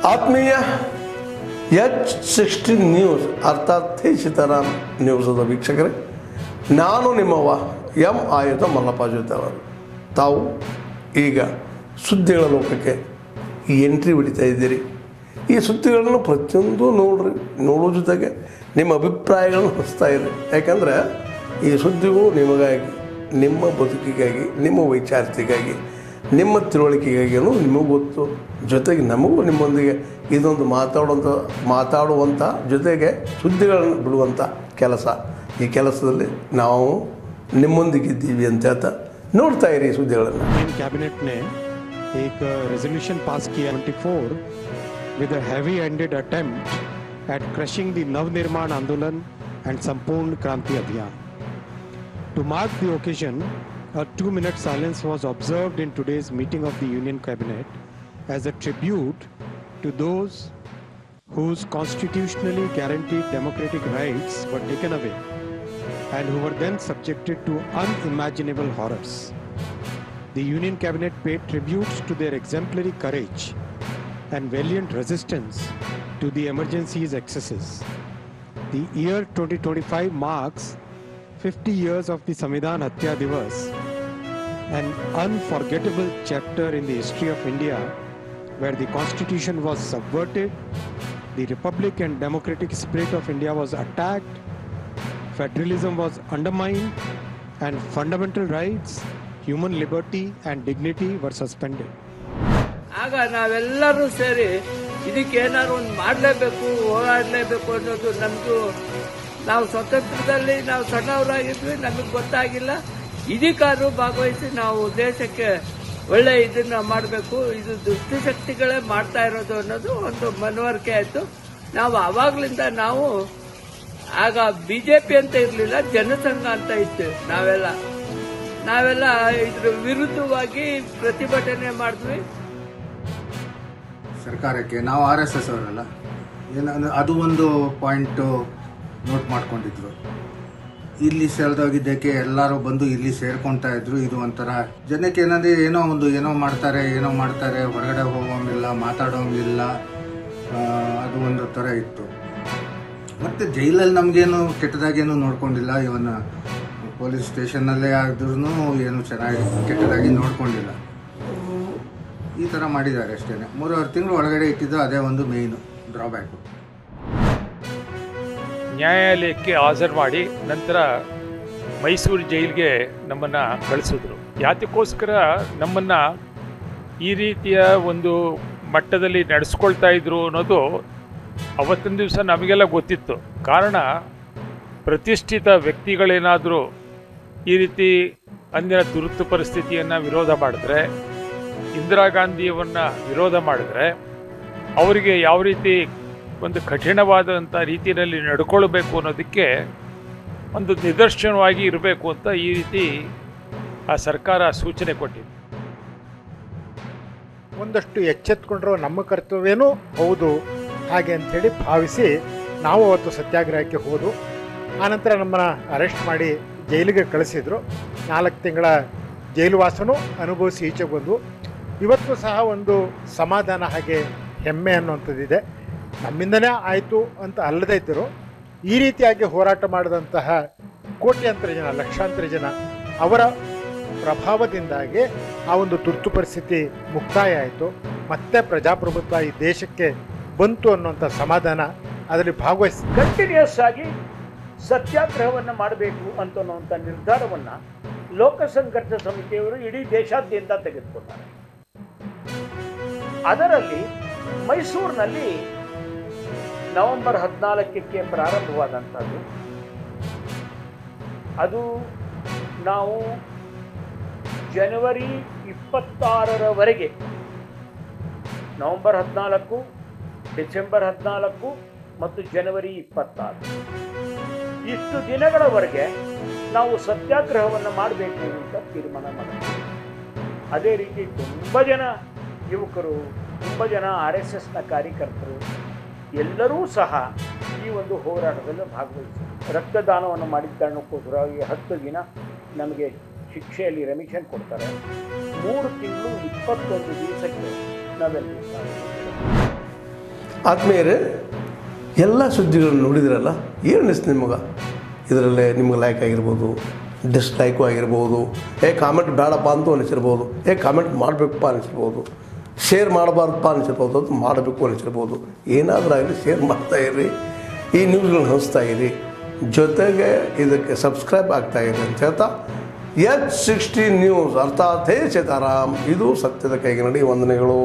ಆತ್ಮೀಯ H16 news ಅರ್ಥಾತ್ ಸೀತಾರಾಮ್ ನ್ಯೂಸದ ವೀಕ್ಷಕರೇ, ನಾನು ನಿಮ್ಮವ ಎಂ ಆಯುಧ ಮಲ್ಲಪ್ಪ ಜೊತೆವರು. ತಾವು ಈಗ ಸುದ್ದಿಗಳ ಲೋಕಕ್ಕೆ ಎಂಟ್ರಿ ಹೊಡಿತಾ ಇದ್ದೀರಿ. ಈ ಸುದ್ದಿಗಳನ್ನು ಪ್ರತಿಯೊಂದು ನೋಡೋ ಜೊತೆಗೆ ನಿಮ್ಮ ಅಭಿಪ್ರಾಯಗಳನ್ನು ಹಂಚ್ತಾ ಇರಿ. ಯಾಕಂದರೆ ಈ ಸುದ್ದಿಗಳು ನಿಮಗಾಗಿ, ನಿಮ್ಮ ಬದುಕಿಗಾಗಿ, ನಿಮ್ಮ ವೈಚಾರಿಕೆಗಾಗಿ, ನಿಮ್ಮ ತಿಳುವಳಿಕೆಗಾಗಿಯೂ ನಿಮಗೂ ಗೊತ್ತು. ಜೊತೆಗೆ ನಮಗೂ ನಿಮ್ಮೊಂದಿಗೆ ಇದೊಂದು ಮಾತಾಡುವಂಥ ಜೊತೆಗೆ ಸುದ್ದಿಗಳನ್ನು ಬಿಡುವಂಥ ಕೆಲಸ. ಈ ಕೆಲಸದಲ್ಲಿ ನಾವು ನಿಮ್ಮೊಂದಿಗಿದ್ದೀವಿ ಅಂತ ಹೇಳ್ತಾ ನೋಡ್ತಾ ಇರಿ ಸುದ್ದಿಗಳನ್ನು. कैबिनेट ने एक रेजोल्यूशन पास किया 24 with a heavy handed attempt at crushing the Navnirman Andolan and Sampurn Kranti Abhiyan. To mark the occasion, a 2-minute silence was observed in today's meeting of the Union Cabinet as a tribute to those whose constitutionally guaranteed democratic rights were taken away and who were then subjected to unimaginable horrors. The Union Cabinet paid tributes to their exemplary courage and valiant resistance to the emergency's excesses. The year 2025 marks 50 years of the Samvidhan Hatya Divas, an unforgettable chapter in the history of India where the constitution was subverted, the republic and democratic spirit of India was attacked, federalism was undermined, and fundamental rights, human liberty and dignity were suspended. ಆಗ ನಾವೆಲ್ಲರೂ ಸೇರಿ ಇದಕ್ಕೇನಾದ್ರು ಒಂದು ಮಾಡಲೇಬೇಕು, ಹೋರಾಡಲೇಬೇಕು ಅನ್ನೋದು ನಮ್ಮದು. ನಾವು ಸ್ವತಂತ್ರದಲ್ಲಿ ನಾವು ಸಣ್ಣವರಾಗಿದ್ವಿ, ನಮಗೆ ಗೊತ್ತಾಗಿಲ್ಲ. ಇದಕ್ಕಾದ್ರೂ ಭಾಗವಹಿಸಿ ನಾವು ದೇಶಕ್ಕೆ ಒಳ್ಳೆ ಇದನ್ನ ಮಾಡಬೇಕು, ಇದು ದುಷ್ಟಶಕ್ತಿಗಳೇ ಮಾಡ್ತಾ ಇರೋದು ಅನ್ನೋದು ಒಂದು ಮನವರಿಕೆ ಆಯಿತು. ನಾವು ಆವಾಗಲಿಂದ ಆಗ ಬಿಜೆಪಿ ಅಂತ ಇರಲಿಲ್ಲ, ಜನಸಂಘ ಅಂತ ಇತ್ತು. ನಾವೆಲ್ಲ ಇದ್ರ ವಿರುದ್ಧವಾಗಿ ಪ್ರತಿಭಟನೆ ಮಾಡಿದ್ವಿ. ಸರ್ಕಾರಕ್ಕೆ ನಾವು RSS ಅವರಲ್ಲ, ಏನಂದ್ರೆ ಅದು ಒಂದು ಪಾಯಿಂಟು ನೋಟ್ ಮಾಡ್ಕೊಂಡಿದ್ರು. ಇಲ್ಲಿ ಸೇರಿದೋಗಿದ್ದಕ್ಕೆ ಎಲ್ಲರೂ ಬಂದು ಇಲ್ಲಿ ಸೇರ್ಕೊಳ್ತಾ ಇದ್ರು. ಇದು ಒಂಥರ ಜನಕ್ಕೆ ಏನಂದರೆ ಏನೋ ಮಾಡ್ತಾರೆ, ಹೊರಗಡೆ ಹೋಗೋಂಗಿಲ್ಲ, ಮಾತಾಡೋಂಗಿಲ್ಲ, ಅದು ಒಂದು ಥರ ಇತ್ತು. ಮತ್ತು ಜೈಲಲ್ಲಿ ನಮಗೇನು ಕೆಟ್ಟದಾಗೇನು ನೋಡ್ಕೊಂಡಿಲ್ಲ. ಇವನ್ನ ಪೊಲೀಸ್ ಸ್ಟೇಷನ್ನಲ್ಲೇ ಆದ್ರೂ ಏನು ಚೆನ್ನಾಗಿ ಕೆಟ್ಟದಾಗಿ ನೋಡ್ಕೊಂಡಿಲ್ಲ. ಈ ಥರ ಮಾಡಿದ್ದಾರೆ ಅಷ್ಟೇ. 3.5 ತಿಂಗಳು ಒಳಗಡೆ ಇಟ್ಟಿದ್ದು ಅದೇ ಒಂದು ಮೇಯ್ನು ಡ್ರಾಬ್ಯಾಕು. ನ್ಯಾಯಾಲಯಕ್ಕೆ ಹಾಜರು ಮಾಡಿ ನಂತರ ಮೈಸೂರು ಜೈಲಿಗೆ ನಮ್ಮನ್ನು ಕಳಿಸಿದ್ರು. ಯಾತಕ್ಕೋಸ್ಕರ ನಮ್ಮನ್ನು ಈ ರೀತಿಯ ಒಂದು ಮಟ್ಟದಲ್ಲಿ ನಡೆಸ್ಕೊಳ್ತಾ ಇದ್ರು ಅನ್ನೋದು ಅವತ್ತಿನ ದಿವಸ ನಮಗೆಲ್ಲ ಗೊತ್ತಿತ್ತು. ಕಾರಣ, ಪ್ರತಿಷ್ಠಿತ ವ್ಯಕ್ತಿಗಳೇನಾದರೂ ಈ ರೀತಿ ಅಂದಿನ ತುರ್ತು ಪರಿಸ್ಥಿತಿಯನ್ನು ವಿರೋಧ ಮಾಡಿದ್ರೆ, ಇಂದಿರಾ ಗಾಂಧಿಯವನ್ನು ವಿರೋಧ ಮಾಡಿದ್ರೆ, ಅವರಿಗೆ ಯಾವ ರೀತಿ ಒಂದು ಕಠಿಣವಾದಂಥ ರೀತಿಯಲ್ಲಿ ನಡ್ಕೊಳ್ಬೇಕು ಅನ್ನೋದಕ್ಕೆ ಒಂದು ನಿದರ್ಶನವಾಗಿ ಇರಬೇಕು ಅಂತ ಈ ರೀತಿ ಆ ಸರ್ಕಾರ ಸೂಚನೆ ಕೊಟ್ಟಿದೆ. ಒಂದಷ್ಟು ಎಚ್ಚೆತ್ಕೊಂಡ್ರೂ ನಮ್ಮ ಕರ್ತವ್ಯನೂ ಹೌದು ಹಾಗೆ ಅಂಥೇಳಿ ಭಾವಿಸಿ ನಾವು ಅವತ್ತು ಸತ್ಯಾಗ್ರಹಕ್ಕೆ ಹೋದು. ಆನಂತರ ನಮ್ಮನ್ನು ಅರೆಸ್ಟ್ ಮಾಡಿ ಜೈಲಿಗೆ ಕಳಿಸಿದರು. 4 ತಿಂಗಳ ಜೈಲುವಾಸನೂ ಅನುಭವಿಸಿ ಈಚೆ ಬಂದು ಇವತ್ತು ಸಹ ಒಂದು ಸಮಾಧಾನ ಹಾಗೆ ಹೆಮ್ಮೆ ಅನ್ನುವಂಥದ್ದಿದೆ. ನಮ್ಮಿಂದನೇ ಆಯಿತು ಅಂತ ಅಲ್ಲದೇ ಇದ್ದರು ಈ ರೀತಿಯಾಗಿ ಹೋರಾಟ ಮಾಡಿದಂತಹ ಕೋಟ್ಯಾಂತರ ಜನ, ಲಕ್ಷಾಂತರ ಜನ ಅವರ ಪ್ರಭಾವದಿಂದಾಗಿ ಆ ಒಂದು ತುರ್ತು ಪರಿಸ್ಥಿತಿ ಮುಕ್ತಾಯ ಆಯಿತು. ಮತ್ತೆ ಪ್ರಜಾಪ್ರಭುತ್ವ ಈ ದೇಶಕ್ಕೆ ಬಂತು ಅನ್ನುವಂಥ ಸಮಾಧಾನ ಅದರಲ್ಲಿ ಭಾಗವಹಿಸಿ ಕಂಟಿನ್ಯೂಸ್ ಆಗಿ ಸತ್ಯಾಗ್ರಹವನ್ನು ಮಾಡಬೇಕು ಅಂತನ್ನುವಂಥ ನಿರ್ಧಾರವನ್ನು ಲೋಕ ಸಂಘರ್ಷ ಸಮಿತಿಯವರು ಇಡೀ ದೇಶಾದ್ಯಂತ ತೆಗೆದುಕೊಂಡಾರೆ. ಅದರಲ್ಲಿ ಮೈಸೂರಿನಲ್ಲಿ ನವೆಂಬರ್ 14ಕ್ಕೆ ಪ್ರಾರಂಭವಾದಂಥದ್ದು. ಅದು ನಾವು ಜನವರಿ 26ರವರೆಗೆ, ನವೆಂಬರ್ 14, ಡಿಸೆಂಬರ್ 14 ಮತ್ತು ಜನವರಿ 26 ಇಷ್ಟು ದಿನಗಳವರೆಗೆ ನಾವು ಸತ್ಯಾಗ್ರಹವನ್ನು ಮಾಡಬೇಕು ಅಂತ ತೀರ್ಮಾನ ಮಾಡಿದ್ವಿ. ಅದೇ ರೀತಿ ತುಂಬ ಜನ ಯುವಕರು, ತುಂಬ ಜನ RSSನ ಕಾರ್ಯಕರ್ತರು ಎಲ್ಲರೂ ಸಹ ಈ ಒಂದು ಹೋರಾಟದಲ್ಲಿ ಭಾಗವಹಿಸಿ ರಕ್ತದಾನವನ್ನು ಮಾಡಿದ ಕಾರಣಕ್ಕೋಸ್ಕರ 10 ದಿನ ನಮಗೆ ಶಿಕ್ಷೆಯಲ್ಲಿ ರೆಮಿಷನ್ ಕೊಡ್ತಾರೆ. 3 ತಿಂಗಳು 21 ದಿವಸಕ್ಕೆ ನಾವೆಲ್ಲ ಆದ್ಮೇಲೆ ಎಲ್ಲ ಸುದ್ದಿಗಳನ್ನು ನೋಡಿದ್ರಲ್ಲ, ಏನು ಅನಿಸ್ತು ನಿಮಗೆ? ಇದರಲ್ಲೇ ನಿಮ್ಗೆ ಲೈಕ್ ಆಗಿರ್ಬೋದು, ಡಿಸ್ಲೈಕು ಆಗಿರ್ಬೋದು, ಕಾಮೆಂಟ್ ಬೇಡಪ್ಪ ಅಂತೂ ಅನಿಸಿರ್ಬೋದು, ಕಾಮೆಂಟ್ ಮಾಡಬೇಕಪ್ಪ ಅನಿಸಿರ್ಬೋದು, ಶೇರ್ ಮಾಡಬಾರ್ದಪ್ಪ ಅನಿಸಿರ್ಬೋದು, ಅದು ಮಾಡಬೇಕು ಅನಿಸಿರ್ಬೋದು. ಏನಾದರೂ ಆಗಲಿ ಶೇರ್ ಮಾಡ್ತಾಯಿರಿ, ಈ ನ್ಯೂಸ್ಗಳನ್ನ ಹಂಚ್ತಾ ಇರಿ, ಜೊತೆಗೆ ಇದಕ್ಕೆ ಸಬ್ಸ್ಕ್ರೈಬ್ ಆಗ್ತಾಯಿರಿ ಅಂತ ಹೇಳ್ತಾ H16 ನ್ಯೂಸ್ ಅರ್ಥಾತ್ ಹೇ ಸೀತಾರಾಮ್, ಇದು ಸತ್ಯದ ಕೈಗೆ ನಡಿ. ವಂದನೆಗಳು.